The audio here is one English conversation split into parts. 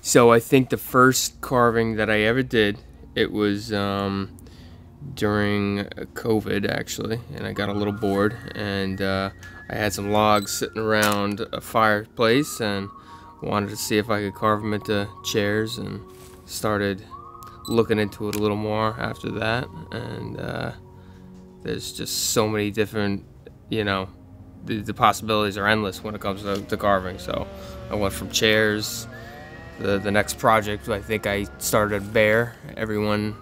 So I think the first carving that I ever did, it was during COVID actually, and I got a little bored, and I had some logs sitting around a fireplace and wanted to see if I could carve them into chairs, and started looking into it a little more after that. And there's just so many different, you know, the possibilities are endless when it comes to carving. So I went from chairs. The next project, I think I started a bear. Everyone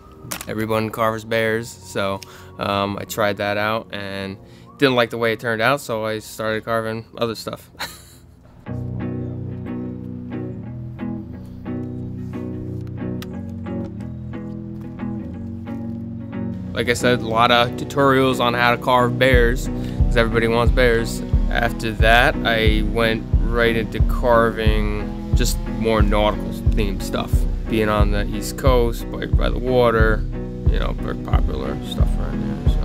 carves bears, so I tried that out and didn't like the way it turned out, so I started carving other stuff. Like I said, a lot of tutorials on how to carve bears, because everybody wants bears. After that, I went right into carving just more nautical themed stuff. Being on the East Coast, by the water, you know, very popular stuff around here. So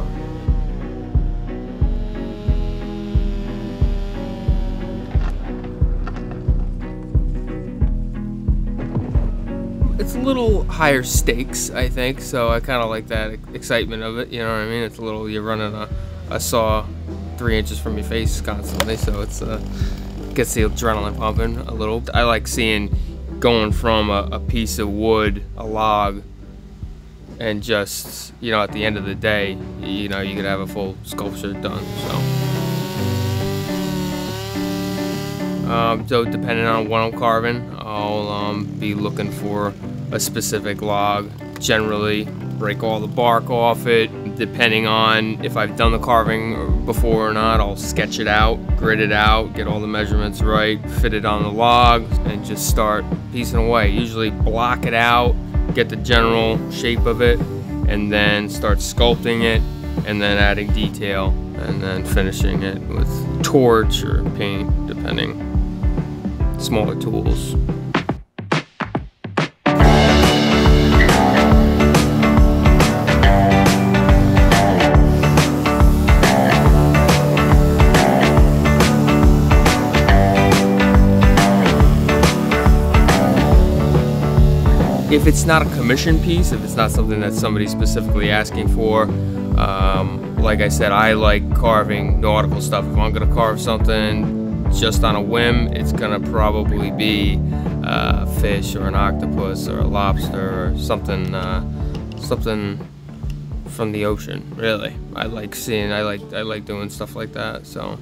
it's a little higher stakes, I think. So I kind of like that excitement of it. You know what I mean? It's a little, you're running a saw 3 inches from your face constantly, so it's gets the adrenaline pumping a little. I like seeing going from a piece of wood, a log, and just, you know, at the end of the day, you know, you could have a full sculpture done. So depending on what I'm carving, I'll be looking for a specific log. Generally break all the bark off it. Depending on if I've done the carving before or not, I'll sketch it out, grid it out, get all the measurements right, fit it on the log, and just start piecing away. Usually block it out, get the general shape of it, and then start sculpting it, and then adding detail, and then finishing it with torch or paint, depending. Smaller tools. If it's not a commission piece, if it's not something that somebody's specifically asking for, like I said, I like carving nautical stuff. If I'm gonna carve something just on a whim, it's gonna probably be a fish or an octopus or a lobster or something from the ocean. Really, I like doing stuff like that. So,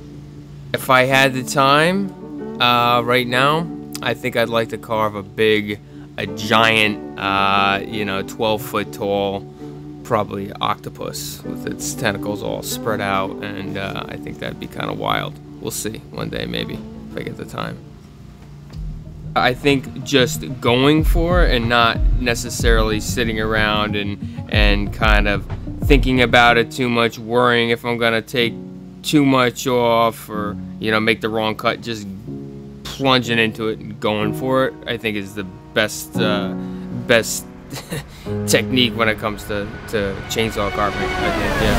if I had the time, right now, I think I'd like to carve a giant, you know, 12-foot tall, probably octopus with its tentacles all spread out, and I think that'd be kind of wild. We'll see one day, maybe, if I get the time. I think just going for it and not necessarily sitting around and kind of thinking about it too much, worrying if I'm gonna take too much off or, you know, make the wrong cut, just plunging into it and going for it, I think is the best technique when it comes to chainsaw carving, I think. Yeah.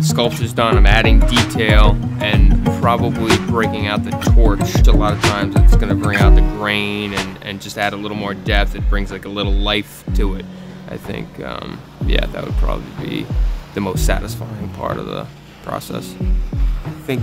Sculpture's done, I'm adding detail and probably breaking out the torch. A lot of times it's going to bring out the grain and just add a little more depth. It brings like a little life to it. I think, yeah, that would probably be the most satisfying part of the process. I think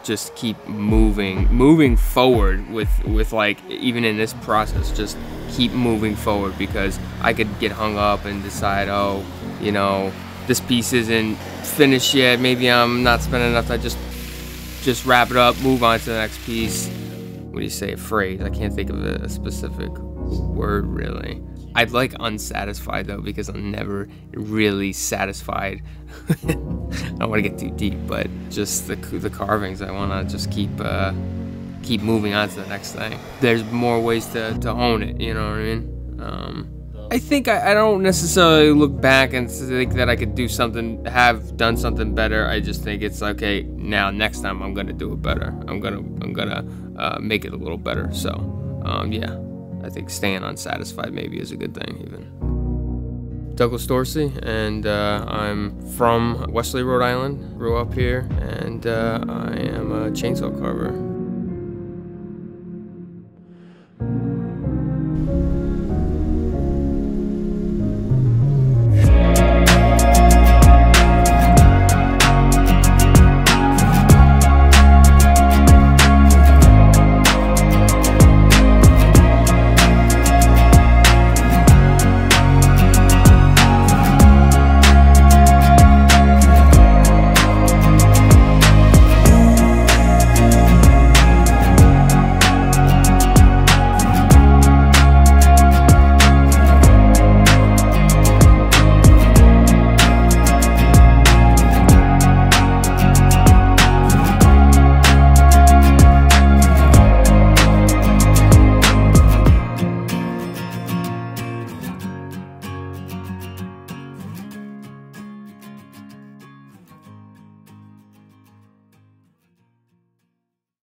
just keep moving forward with like, even in this process, just keep moving forward, because I could get hung up and decide, oh, you know, this piece isn't finished yet, maybe I'm not spending enough time, just wrap it up, move on to the next piece. What do you say, afraid? I can't think of a specific word, really. I'd like unsatisfied, though, because I'm never really satisfied. I don't want to get too deep, but just the carvings, I want to just keep moving on to the next thing. There's more ways to hone it, you know what I mean? I think I don't necessarily look back and think that I could do something, have done something better. I just think it's okay. Now, next time I'm gonna do it better. I'm gonna make it a little better. So, yeah, I think staying unsatisfied maybe is a good thing even. Douglas Dorsey, and I'm from Wesley, Rhode Island. Grew up here, and I am a chainsaw carver.